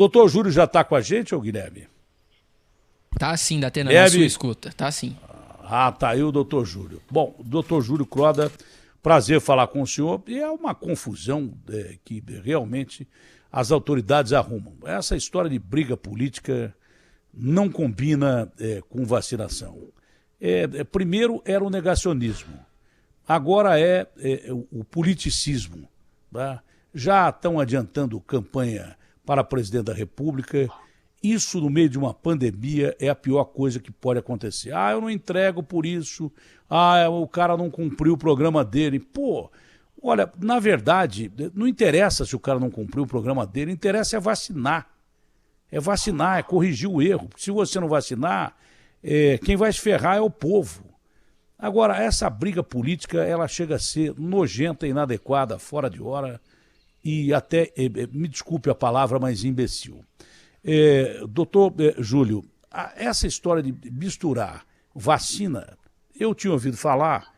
Doutor Júlio já está com a gente, ô Guilherme? Tá sim, Datena, na sua Guilherme? escuta. Tá sim. Ah, tá aí o doutor Júlio. Bom, doutor Júlio Croda, prazer falar com o senhor. E é uma confusão que realmente as autoridades arrumam. Essa história de briga política não combina com vacinação. Primeiro era o negacionismo, agora o politicismo. Tá? Já estão adiantando campanha para presidente da República. Isso, no meio de uma pandemia, é a pior coisa que pode acontecer. Ah, eu não entrego por isso. Ah, o cara não cumpriu o programa dele. Pô, olha, na verdade, não interessa se o cara não cumpriu o programa dele, interessa é vacinar. É vacinar, é corrigir o erro. Se você não vacinar, quem vai se ferrar é o povo. Agora, essa briga política, ela chega a ser nojenta, inadequada, fora de hora e até, me desculpe a palavra, mas imbecil. Doutor Júlio, essa história de misturar vacina, eu tinha ouvido falar,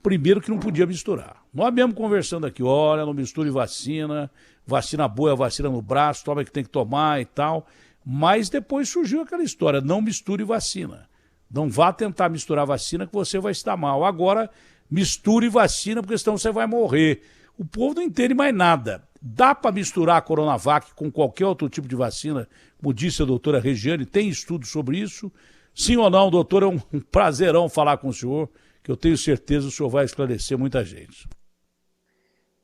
primeiro que não podia misturar. Nós mesmo conversando aqui, olha, não misture vacina, vacina boa é vacina no braço, toma que tem que tomar e tal, mas depois surgiu aquela história, não misture vacina. Não vá tentar misturar vacina que você vai estar mal. Agora, misture vacina porque senão você vai morrer. O povo não entende mais nada. Dá para misturar a Coronavac com qualquer outro tipo de vacina, como disse a doutora Regiane, tem estudo sobre isso? Sim ou não, doutor? É um prazerão falar com o senhor, que eu tenho certeza que o senhor vai esclarecer muita gente.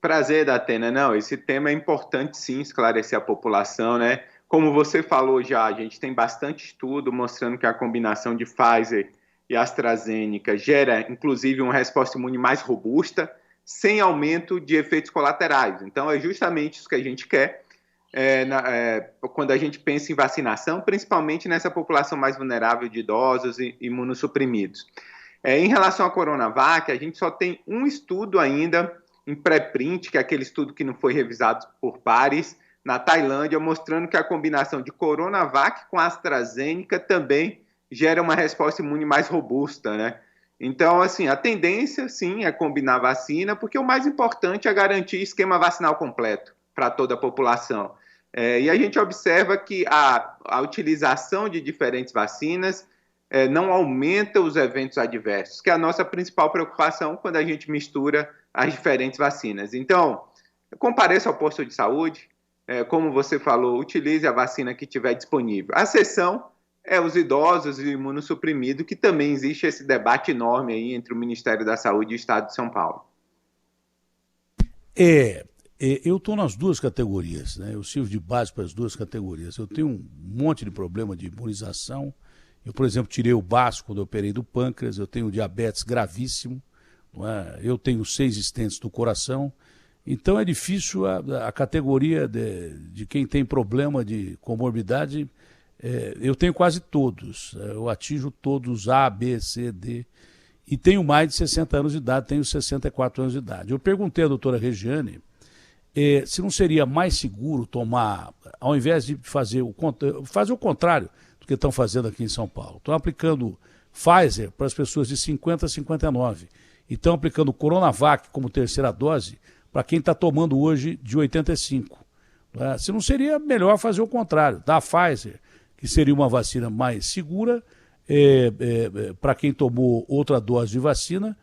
Prazer, Datena. Não, esse tema é importante sim esclarecer a população, né? Como você falou já, a gente tem bastante estudo mostrando que a combinação de Pfizer e AstraZeneca gera, inclusive, uma resposta imune mais robusta, sem aumento de efeitos colaterais. Então, é justamente isso que a gente quer quando a gente pensa em vacinação, principalmente nessa população mais vulnerável de idosos e imunossuprimidos. Em relação à Coronavac, a gente só tem um estudo ainda em pré-print, que é aquele estudo que não foi revisado por pares, na Tailândia, mostrando que a combinação de Coronavac com AstraZeneca também gera uma resposta imune mais robusta, né? Então, assim, a tendência, sim, é combinar vacina, porque o mais importante é garantir esquema vacinal completo para toda a população. E a gente observa que a utilização de diferentes vacinas não aumenta os eventos adversos, que é a nossa principal preocupação quando a gente mistura as diferentes vacinas. Então, compareça ao posto de saúde, como você falou, utilize a vacina que tiver disponível. A exceção os idosos e imunossuprimidos, que também existe esse debate enorme aí entre o Ministério da Saúde e o Estado de São Paulo. Eu estou nas duas categorias, né? Eu sirvo de base para as duas categorias. Eu tenho um monte de problema de imunização. Eu, por exemplo, tirei o baço quando eu operei do pâncreas, eu tenho diabetes gravíssimo, não é? Eu tenho 6 stents do coração. Então é difícil a categoria de quem tem problema de comorbidade. Eu tenho quase todos, eu atinjo todos A, B, C, D, e tenho mais de 60 anos de idade, tenho 64 anos de idade. Eu perguntei à doutora Regiane se não seria mais seguro tomar, ao invés de fazer o contrário do que estão fazendo aqui em São Paulo. Estão aplicando Pfizer para as pessoas de 50 a 59 e estão aplicando Coronavac como terceira dose para quem está tomando hoje de 85. Se não seria melhor fazer o contrário, dar a Pfizer, que seria uma vacina mais segura para quem tomou outra dose de vacina,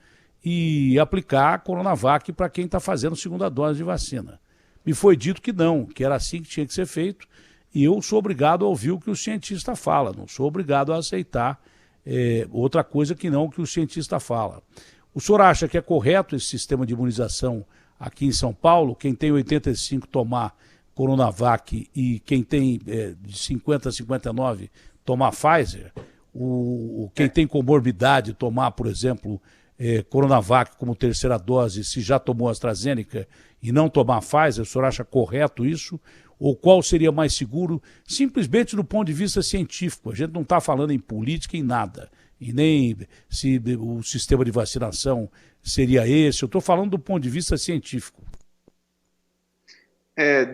e aplicar a Coronavac para quem está fazendo segunda dose de vacina. Me foi dito que não, que era assim que tinha que ser feito, e eu sou obrigado a ouvir o que o cientista fala, não sou obrigado a aceitar outra coisa que não o que o cientista fala. O senhor acha que é correto esse sistema de imunização aqui em São Paulo, quem tem 85 tomar Coronavac e quem tem de 50 a 59 tomar Pfizer, quem tem comorbidade tomar, por exemplo, Coronavac como terceira dose, se já tomou AstraZeneca e não tomar Pfizer, o senhor acha correto isso? Ou qual seria mais seguro? Simplesmente do ponto de vista científico, a gente não está falando em política, em nada, e nem se o sistema de vacinação seria esse, eu estou falando do ponto de vista científico.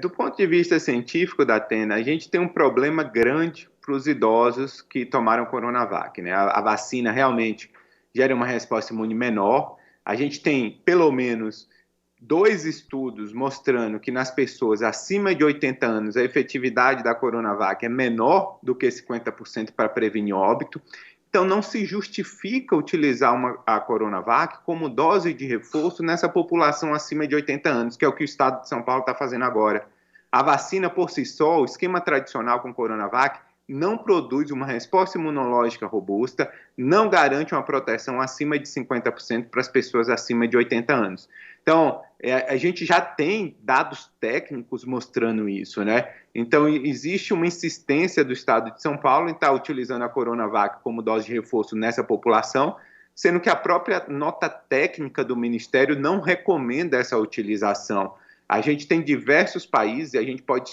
Do ponto de vista científico, Datena, a gente tem um problema grande para os idosos que tomaram Coronavac, né? A vacina realmente gera uma resposta imune menor. A gente tem, pelo menos, 2 estudos mostrando que nas pessoas acima de 80 anos a efetividade da Coronavac é menor do que 50% para prevenir óbito. Então, não se justifica utilizar a Coronavac como dose de reforço nessa população acima de 80 anos, que é o que o Estado de São Paulo está fazendo agora. A vacina por si só, o esquema tradicional com Coronavac, não produz uma resposta imunológica robusta, não garante uma proteção acima de 50% para as pessoas acima de 80 anos. Então, a gente já tem dados técnicos mostrando isso, né? Então, existe uma insistência do Estado de São Paulo em estar utilizando a Coronavac como dose de reforço nessa população, sendo que a própria nota técnica do Ministério não recomenda essa utilização. A gente tem diversos países, a gente pode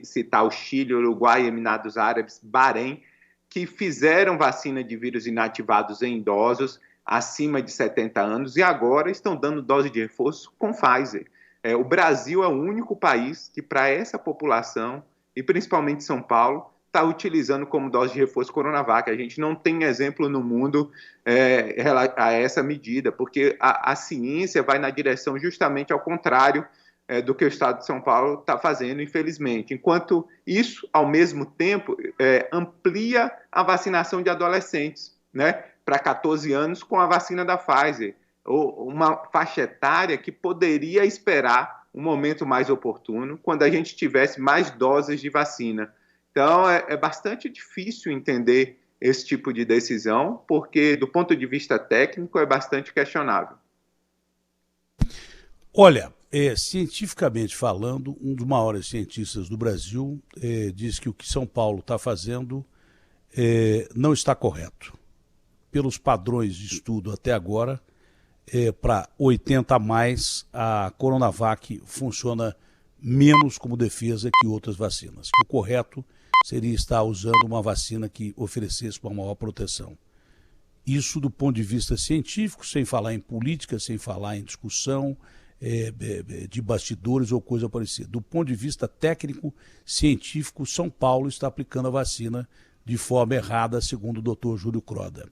citar o Chile, Uruguai, Emirados Árabes, Bahrein, que fizeram vacina de vírus inativados em idosos acima de 70 anos e agora estão dando dose de reforço com Pfizer. O Brasil é o único país que, para essa população, e principalmente São Paulo, está utilizando como dose de reforço Coronavac. A gente não tem exemplo no mundo a essa medida, porque a ciência vai na direção justamente ao contrário do que o Estado de São Paulo está fazendo, infelizmente. Enquanto isso, ao mesmo tempo, amplia a vacinação de adolescentes, né, para 14 anos com a vacina da Pfizer, ou uma faixa etária que poderia esperar um momento mais oportuno, quando a gente tivesse mais doses de vacina. Então, é bastante difícil entender esse tipo de decisão, porque, do ponto de vista técnico, é bastante questionável. Olha, cientificamente falando, um dos maiores cientistas do Brasil diz que o que São Paulo está fazendo não está correto. Pelos padrões de estudo até agora, para 80 a mais, a Coronavac funciona menos como defesa que outras vacinas. O correto seria estar usando uma vacina que oferecesse uma maior proteção. Isso do ponto de vista científico, sem falar em política, sem falar em discussão de bastidores ou coisa parecida. Do ponto de vista técnico, científico, São Paulo está aplicando a vacina de forma errada, segundo o Dr. Júlio Croda.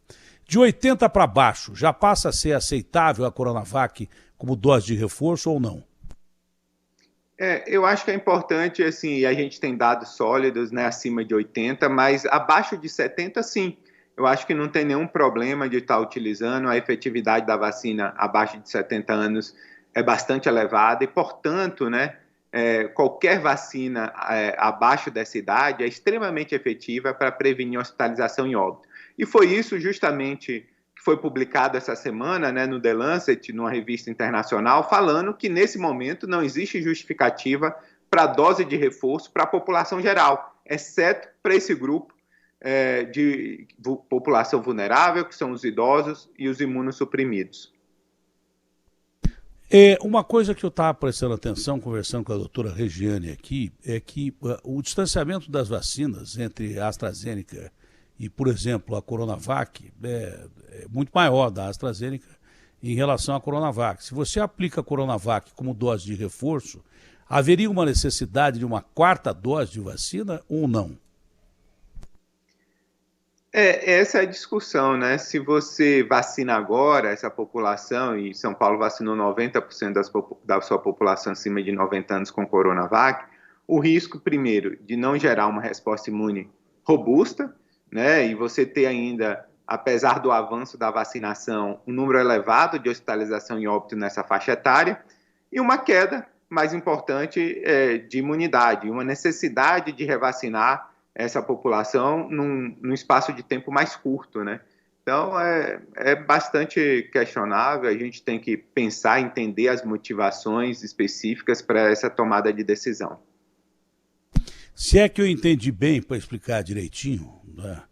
De 80 para baixo, já passa a ser aceitável a Coronavac como dose de reforço ou não? Eu acho que é importante, assim, a gente tem dados sólidos, né, acima de 80, mas abaixo de 70, sim. Eu acho que não tem nenhum problema de estar utilizando, a efetividade da vacina abaixo de 70 anos é bastante elevada e, portanto, né, qualquer vacina abaixo dessa idade é extremamente efetiva para prevenir hospitalização e óbito. E foi isso justamente que foi publicado essa semana, né, no The Lancet, numa revista internacional, falando que nesse momento não existe justificativa para dose de reforço para a população geral, exceto para esse grupo de população vulnerável, que são os idosos e os imunossuprimidos. Uma coisa que eu estava prestando atenção, conversando com a doutora Regiane aqui, é que o distanciamento das vacinas entre a AstraZeneca e, por exemplo, a Coronavac é muito maior da AstraZeneca em relação à Coronavac. Se você aplica a Coronavac como dose de reforço, haveria uma necessidade de uma quarta dose de vacina ou não? Essa é a discussão, né? Se você vacina agora essa população, e São Paulo vacinou 90% da sua população acima de 90 anos com Coronavac, o risco, primeiro, de não gerar uma resposta imune robusta, né? E você ter ainda, apesar do avanço da vacinação, um número elevado de hospitalização e óbito nessa faixa etária, e uma queda, mais importante, de imunidade, uma necessidade de revacinar essa população num espaço de tempo mais curto, né? Então, é bastante questionável, a gente tem que pensar, entender as motivações específicas para essa tomada de decisão. Se é que eu entendi bem, para explicar direitinho, né?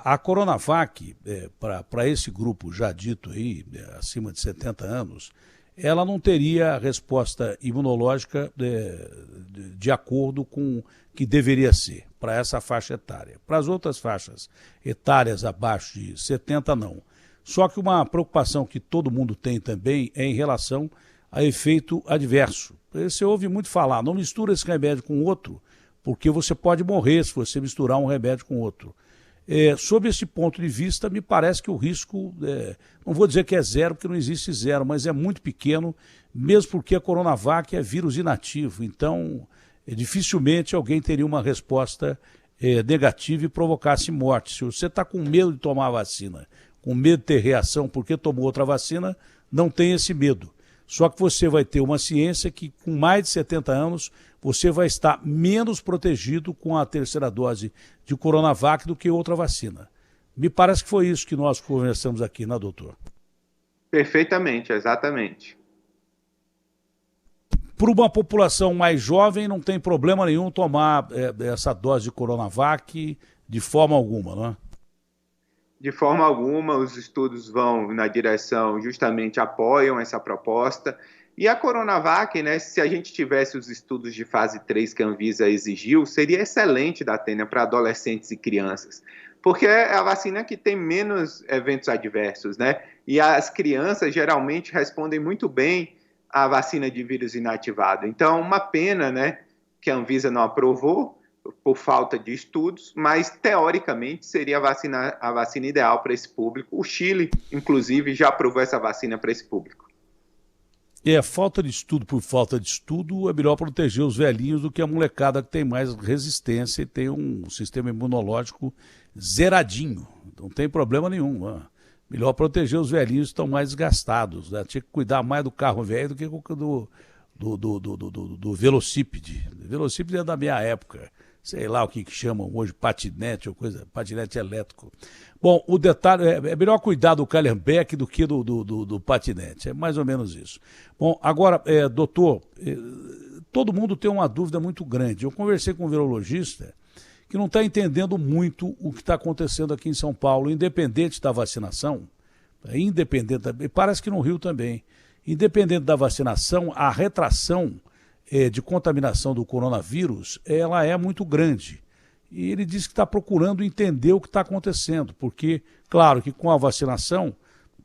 A Coronavac, para esse grupo já dito aí, acima de 70 anos, ela não teria resposta imunológica de acordo com o que deveria ser para essa faixa etária. Para as outras faixas etárias abaixo de 70, não. Só que uma preocupação que todo mundo tem também é em relação a efeito adverso. Você ouve muito falar, não mistura esse remédio com outro, porque você pode morrer se você misturar um remédio com outro. Sob esse ponto de vista, me parece que o risco, não vou dizer que é zero, porque não existe zero, mas é muito pequeno, mesmo porque a Coronavac é vírus inativo. Então, dificilmente alguém teria uma resposta negativa e provocasse morte. Se você está com medo de tomar a vacina, com medo de ter reação porque tomou outra vacina, não tem esse medo. Só que você vai ter uma ciência que, com mais de 70 anos, você vai estar menos protegido com a terceira dose de Coronavac do que outra vacina. Me parece que foi isso que nós conversamos aqui, né, doutor? Perfeitamente, exatamente. Para uma população mais jovem, não tem problema nenhum tomar essa dose de Coronavac de forma alguma, não é? De forma alguma, os estudos vão na direção, justamente apoiam essa proposta. E a Coronavac, né, se a gente tivesse os estudos de fase 3 que a Anvisa exigiu, seria excelente, Datena, para adolescentes e crianças, porque é a vacina que tem menos eventos adversos, né? E as crianças geralmente respondem muito bem à vacina de vírus inativado. Então, uma pena, né, que a Anvisa não aprovou, por falta de estudos, mas teoricamente seria a vacina ideal para esse público. O Chile, inclusive, já aprovou essa vacina para esse público. Falta de estudo por falta de estudo, é melhor proteger os velhinhos do que a molecada que tem mais resistência e tem um sistema imunológico zeradinho. Não tem problema nenhum. Né? Melhor proteger os velhinhos que estão mais desgastados. Né? Tinha que cuidar mais do carro velho do que do velocípede. O velocípede é da minha época. Sei lá o que chamam hoje, patinete ou coisa, patinete elétrico. Bom, o detalhe é melhor cuidar do Calhambeck do que do patinete, é mais ou menos isso. Bom, agora, doutor, todo mundo tem uma dúvida muito grande. Eu conversei com um virologista que não está entendendo muito o que está acontecendo aqui em São Paulo, independente da vacinação, parece que no Rio também, independente da vacinação, a retração de contaminação do coronavírus, ela é muito grande. E ele disse que está procurando entender o que está acontecendo, porque, claro, que com a vacinação,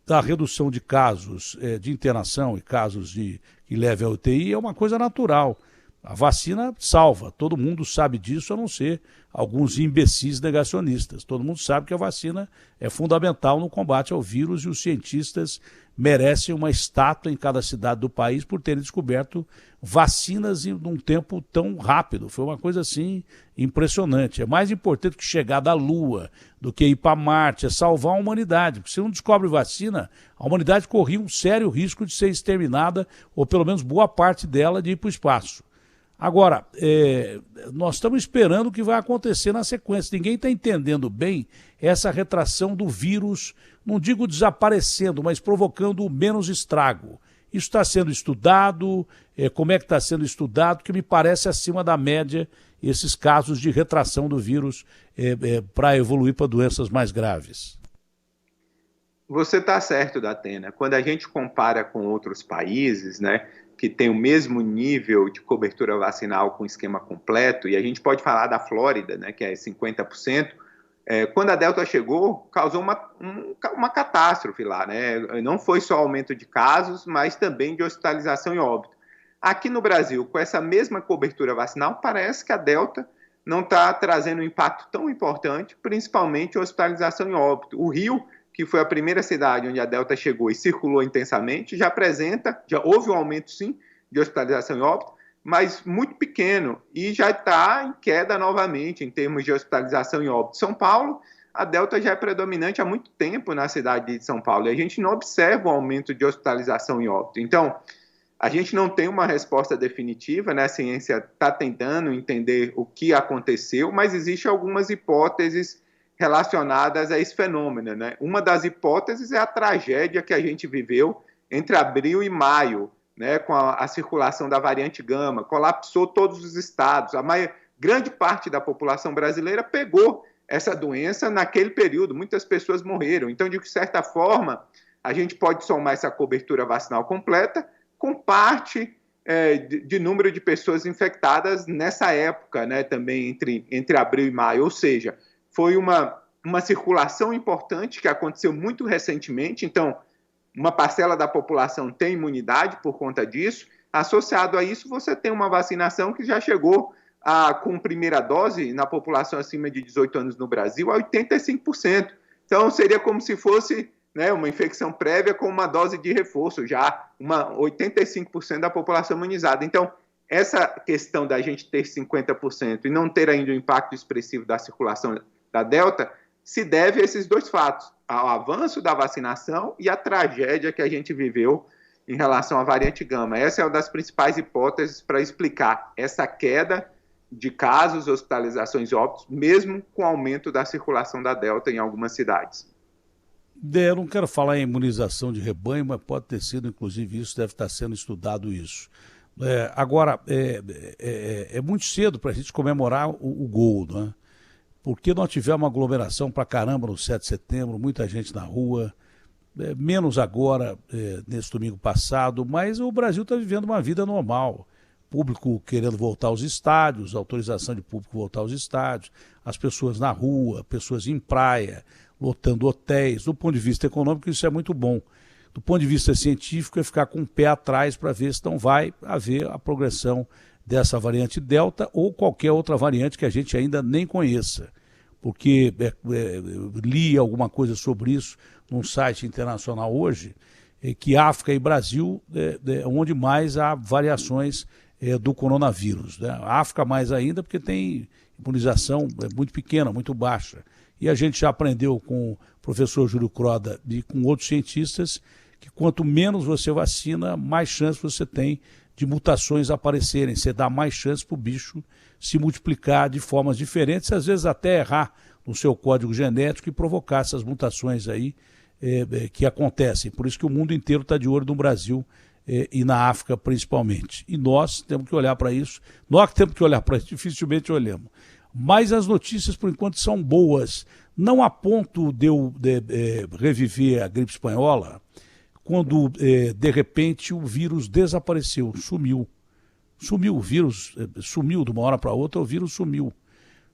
a redução de casos de internação e casos que levem à UTI é uma coisa natural. A vacina salva, todo mundo sabe disso, a não ser alguns imbecis negacionistas. Todo mundo sabe que a vacina é fundamental no combate ao vírus e os cientistas merecem uma estátua em cada cidade do país por terem descoberto vacinas em um tempo tão rápido. Foi uma coisa assim impressionante. É mais importante que chegar da Lua do que ir para Marte, é salvar a humanidade. Porque se não descobre vacina, a humanidade corria um sério risco de ser exterminada, ou pelo menos boa parte dela de ir para o espaço. Agora, nós estamos esperando o que vai acontecer na sequência. Ninguém está entendendo bem essa retração do vírus, não digo desaparecendo, mas provocando menos estrago. Isso está sendo estudado, como é que está sendo estudado, que me parece acima da média esses casos de retração do vírus para evoluir para doenças mais graves. Você está certo, Datena. Quando a gente compara com outros países, né, que tem o mesmo nível de cobertura vacinal com esquema completo, e a gente pode falar da Flórida, né, que é 50%, quando a Delta chegou, causou uma catástrofe lá, né? Não foi só aumento de casos, mas também de hospitalização e óbito. Aqui no Brasil, com essa mesma cobertura vacinal, parece que a Delta não está trazendo um impacto tão importante, principalmente hospitalização e óbito. O Rio, que foi a primeira cidade onde a Delta chegou e circulou intensamente, já houve um aumento, sim, de hospitalização e óbito, mas muito pequeno, e já está em queda novamente em termos de hospitalização e óbito. São Paulo, a Delta já é predominante há muito tempo na cidade de São Paulo, e a gente não observa o aumento de hospitalização e óbito. Então, a gente não tem uma resposta definitiva, né? A ciência está tentando entender o que aconteceu, mas existem algumas hipóteses relacionadas a esse fenômeno, né? Uma das hipóteses é a tragédia que a gente viveu entre abril e maio, né, com a circulação da variante Gama, colapsou todos os estados, grande parte da população brasileira pegou essa doença naquele período, muitas pessoas morreram. Então, de certa forma, a gente pode somar essa cobertura vacinal completa com parte de número de pessoas infectadas nessa época, né, também entre abril e maio, ou seja, foi uma circulação importante que aconteceu muito recentemente, então uma parcela da população tem imunidade por conta disso. Associado a isso, você tem uma vacinação que já chegou com primeira dose na população acima de 18 anos no Brasil a 85%. Então, seria como se fosse, né, uma infecção prévia com uma dose de reforço, já 85% da população imunizada. Então, essa questão da gente ter 50% e não ter ainda um impacto expressivo da circulação da Delta se deve a esses dois fatos, ao avanço da vacinação e à tragédia que a gente viveu em relação à variante Gama. Essa é uma das principais hipóteses para explicar essa queda de casos, hospitalizações e óbitos, mesmo com o aumento da circulação da Delta em algumas cidades. Eu não quero falar em imunização de rebanho, mas pode ter sido, inclusive, isso deve estar sendo estudado isso. Agora, é muito cedo para a gente comemorar o gol, né? Porque nós tivemos uma aglomeração para caramba no 7 de setembro, muita gente na rua, menos agora, nesse domingo passado, mas o Brasil está vivendo uma vida normal. Público querendo voltar aos estádios, autorização de público voltar aos estádios, as pessoas na rua, pessoas em praia, lotando hotéis. Do ponto de vista econômico, isso é muito bom. Do ponto de vista científico, é ficar com o pé atrás para ver se não vai haver a progressão dessa variante Delta ou qualquer outra variante que a gente ainda nem conheça. Porque eu li alguma coisa sobre isso num site internacional hoje, que África e Brasil é onde mais há variações do coronavírus, né? A África mais ainda porque tem imunização muito pequena, muito baixa. E a gente já aprendeu com o professor Júlio Croda e com outros cientistas que quanto menos você vacina, mais chance você tem de mutações aparecerem. Você dá mais chance para o bicho se multiplicar de formas diferentes, às vezes até errar no seu código genético e provocar essas mutações aí que acontecem. Por isso que o mundo inteiro está de olho no Brasil e na África principalmente. E nós temos que olhar para isso. Nós que temos que olhar para isso, dificilmente olhamos. Mas as notícias, por enquanto, são boas. Não a ponto de eu reviver a gripe espanhola, quando, de repente, o vírus desapareceu, sumiu. Sumiu o vírus, sumiu de uma hora para outra, o vírus sumiu.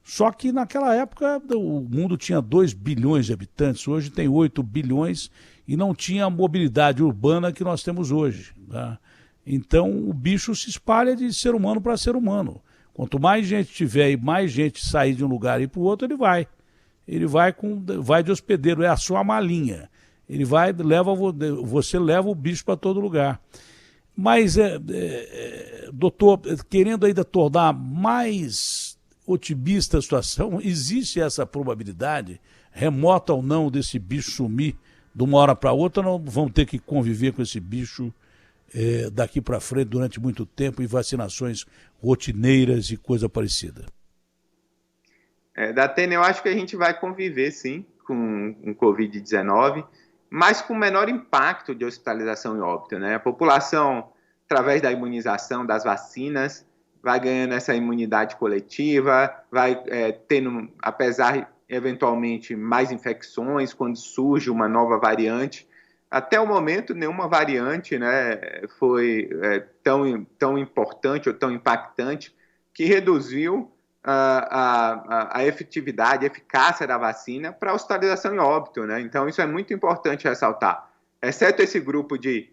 Só que naquela época o mundo tinha 2 bilhões de habitantes, hoje tem 8 bilhões e não tinha a mobilidade urbana que nós temos hoje, tá? Então o bicho se espalha de ser humano para ser humano. Quanto mais gente tiver e mais gente sair de um lugar e ir para o outro, ele vai. Ele vai de hospedeiro, é a sua malinha. Ele vai, você leva o bicho para todo lugar. Mas, doutor, querendo ainda tornar mais otimista a situação, existe essa probabilidade, remota ou não, desse bicho sumir de uma hora para outra? Não vão ter que conviver com esse bicho daqui para frente durante muito tempo e vacinações rotineiras e coisa parecida? Datena, eu acho que a gente vai conviver, sim, com o Covid-19, mas com menor impacto de hospitalização e óbito, né? A população, através da imunização, das vacinas, vai ganhando essa imunidade coletiva, vai tendo, apesar eventualmente, mais infecções quando surge uma nova variante. Até o momento, nenhuma variante, né, foi tão importante ou tão impactante que reduziu a efetividade, a eficácia da vacina para a hospitalização e óbito, né? Então, isso é muito importante ressaltar. Exceto esse grupo de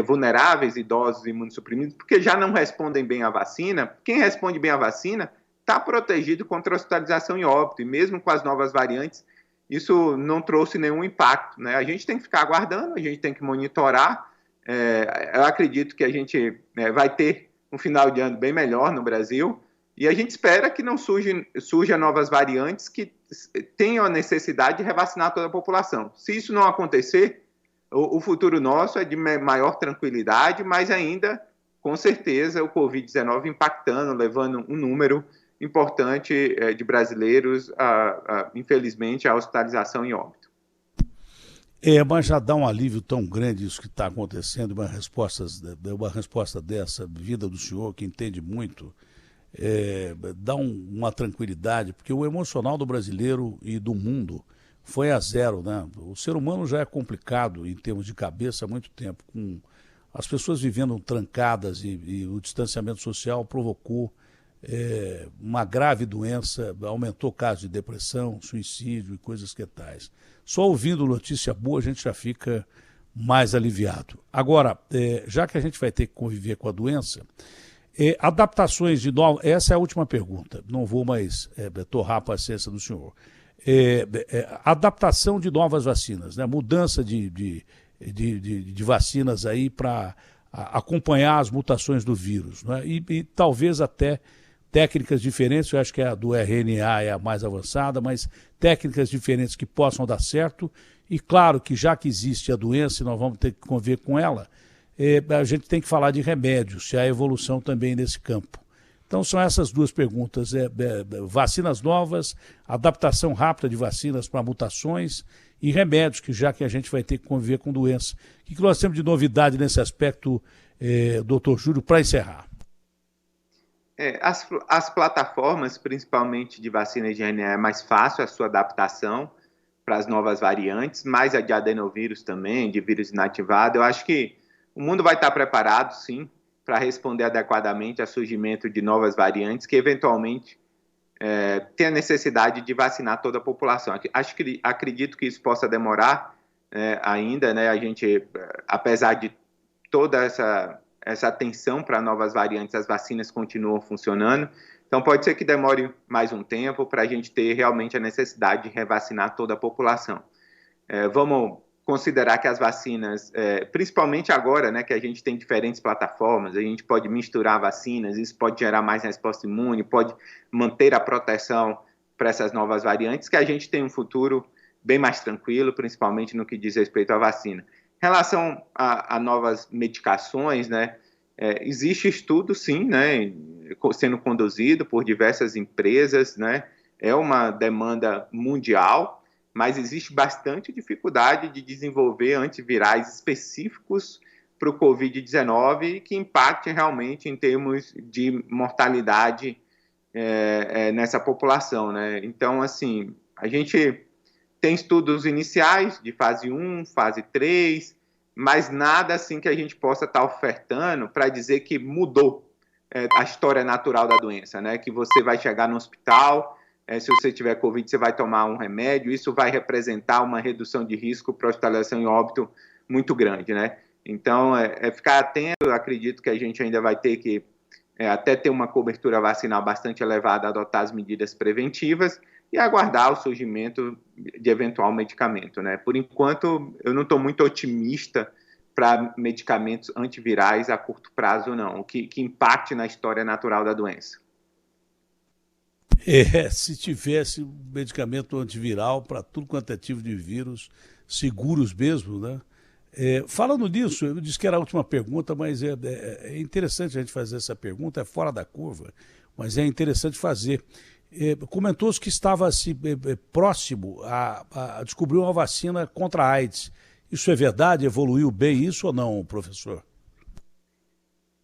vulneráveis, idosos imunossuprimidos, porque já não respondem bem à vacina. Quem responde bem à vacina está protegido contra a hospitalização e óbito, e mesmo com as novas variantes, isso não trouxe nenhum impacto, né? A gente tem que ficar aguardando, a gente tem que monitorar. Eu acredito que a gente vai ter um final de ano bem melhor no Brasil, e a gente espera que não surjam novas variantes que tenham a necessidade de revacinar toda a população. Se isso não acontecer, o futuro nosso é de maior tranquilidade, mas ainda, com certeza, o Covid-19 impactando, levando um número importante de brasileiros, infelizmente, à hospitalização e óbito. Mas já dá um alívio tão grande isso que está acontecendo, uma resposta dessa, vinda do senhor, que entende muito, dá uma tranquilidade, porque o emocional do brasileiro e do mundo foi a zero, né? O ser humano já é complicado em termos de cabeça há muito tempo, com as pessoas vivendo trancadas e o distanciamento social provocou uma grave doença, aumentou casos de depressão, suicídio e coisas que tais. Só ouvindo notícia boa a gente já fica mais aliviado. Agora, já que a gente vai ter que conviver com a doença, Adaptações de novas. Essa é a última pergunta. Não vou mais torrar a paciência do senhor. Adaptação de novas vacinas, né? Mudança de vacinas aí para acompanhar as mutações do vírus, né? E talvez até técnicas diferentes. Eu acho que a do RNA é a mais avançada, mas técnicas diferentes que possam dar certo. E claro que já que existe a doença e nós vamos ter que conviver com ela, a gente tem que falar de remédios, se há evolução também nesse campo. Então são essas duas perguntas, vacinas novas, adaptação rápida de vacinas para mutações e remédios, que já que a gente vai ter que conviver com doença. O que nós temos de novidade nesse aspecto, doutor Júlio, para encerrar? As plataformas, principalmente de vacinas de RNA, é mais fácil a sua adaptação para as novas variantes, mais a de adenovírus também, de vírus inativado. Eu acho que o mundo vai estar preparado, sim, para responder adequadamente ao surgimento de novas variantes que, eventualmente, tem a necessidade de vacinar toda a população. Acredito que isso possa demorar ainda, né? A gente, apesar de toda essa atenção para novas variantes, as vacinas continuam funcionando. Então, pode ser que demore mais um tempo para a gente ter realmente a necessidade de revacinar toda a população. Vamos considerar que as vacinas, principalmente agora, né, que a gente tem diferentes plataformas, a gente pode misturar vacinas, isso pode gerar mais resposta imune, pode manter a proteção para essas novas variantes, que a gente tem um futuro bem mais tranquilo, principalmente no que diz respeito à vacina. Em relação a novas medicações, né, existe estudo, sim, né, sendo conduzido por diversas empresas, né, é uma demanda mundial, mas existe bastante dificuldade de desenvolver antivirais específicos para o Covid-19 que impactem realmente em termos de mortalidade nessa população, né? Então, assim, a gente tem estudos iniciais de fase 1, fase 3, mas nada assim que a gente possa estar ofertando para dizer que mudou a história natural da doença, né? Que você vai chegar no hospital, se você tiver Covid, você vai tomar um remédio, isso vai representar uma redução de risco para hospitalização e óbito muito grande, né? Então, ficar atento. Eu acredito que a gente ainda vai ter que até ter uma cobertura vacinal bastante elevada, adotar as medidas preventivas e aguardar o surgimento de eventual medicamento, né? Por enquanto, eu não estou muito otimista para medicamentos antivirais a curto prazo, não, que impacte na história natural da doença. Se tivesse um medicamento antiviral para tudo quanto é tipo de vírus, seguros mesmo, né? Falando nisso, eu disse que era a última pergunta, mas é interessante a gente fazer essa pergunta, é fora da curva, mas é interessante fazer. Comentou-se que estava próximo a descobrir uma vacina contra a AIDS. Isso é verdade? Evoluiu bem isso ou não, professor?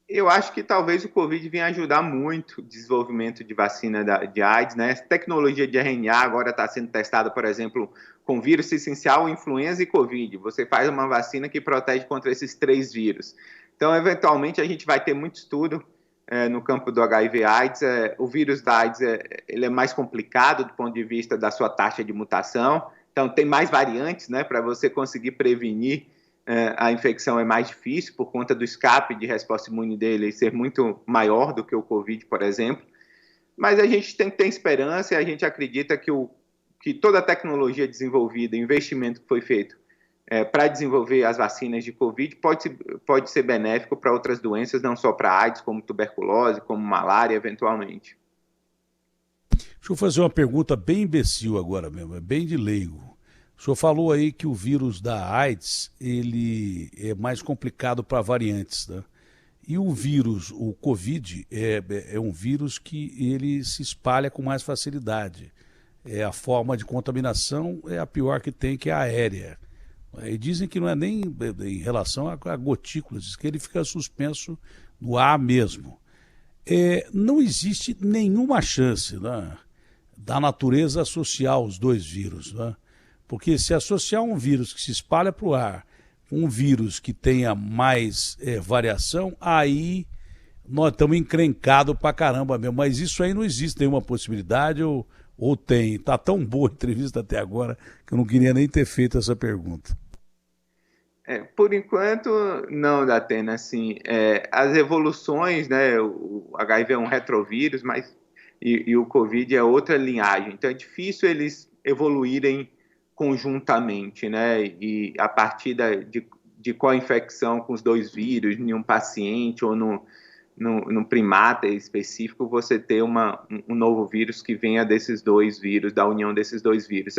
Eu acho que talvez o Covid venha ajudar muito o desenvolvimento de vacina de AIDS, né? Essa tecnologia de RNA agora está sendo testada, por exemplo, com vírus essencial, influenza e Covid. Você faz uma vacina que protege contra esses 3 vírus. Então, eventualmente, a gente vai ter muito estudo no campo do HIV/AIDS. O vírus da AIDS ele é mais complicado do ponto de vista da sua taxa de mutação. Então, tem mais variantes, né, para você conseguir prevenir. A infecção é mais difícil por conta do escape de resposta imune dele ser muito maior do que o Covid, por exemplo. Mas a gente tem que ter esperança e a gente acredita que toda a tecnologia desenvolvida, o investimento que foi feito para desenvolver as vacinas de Covid pode ser benéfico para outras doenças, não só para AIDS, como tuberculose, como malária, eventualmente. Deixa eu fazer uma pergunta bem imbecil agora mesmo, bem de leigo. O senhor falou aí que o vírus da AIDS ele é mais complicado para variantes, né? E o vírus, o Covid, é um vírus que ele se espalha com mais facilidade. A forma de contaminação é a pior que tem, que é a aérea. E dizem que não é nem em relação a gotículas, diz que ele fica suspenso no ar mesmo. Não existe nenhuma chance, né, da natureza associar os 2 vírus, né? Porque se associar um vírus que se espalha para o ar com um vírus que tenha mais variação, aí nós estamos encrencados para caramba mesmo. Mas isso aí não existe nenhuma possibilidade ou tem? Está tão boa a entrevista até agora que eu não queria nem ter feito essa pergunta. Por enquanto, não, Datena, assim, as evoluções, né, o HIV é um retrovírus, mas e o Covid é outra linhagem, então é difícil eles evoluírem conjuntamente, né, e a partir de qual infecção com os dois vírus, em um paciente ou no primata específico, você ter um novo vírus que venha desses dois vírus, da união desses dois vírus.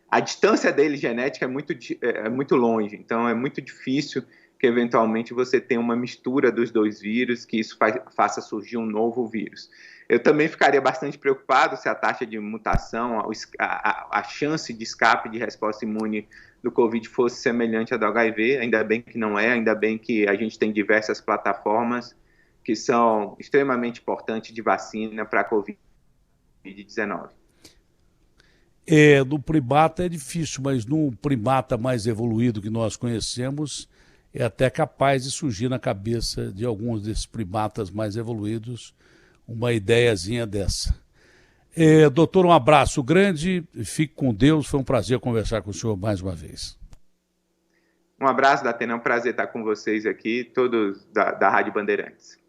A distância dele genética é muito longe, então é muito difícil que eventualmente você tenha uma mistura dos dois vírus, que isso faça surgir um novo vírus. Eu também ficaria bastante preocupado se a taxa de mutação, a chance de escape de resposta imune do Covid fosse semelhante à do HIV, ainda bem que não é, ainda bem que a gente tem diversas plataformas que são extremamente importantes de vacina para a Covid-19. No primata é difícil, mas no primata mais evoluído que nós conhecemos, é até capaz de surgir na cabeça de alguns desses primatas mais evoluídos uma ideiazinha dessa. Doutor, um abraço grande, fique com Deus, foi um prazer conversar com o senhor mais uma vez. Um abraço, Datena, é um prazer estar com vocês aqui, todos da Rádio Bandeirantes.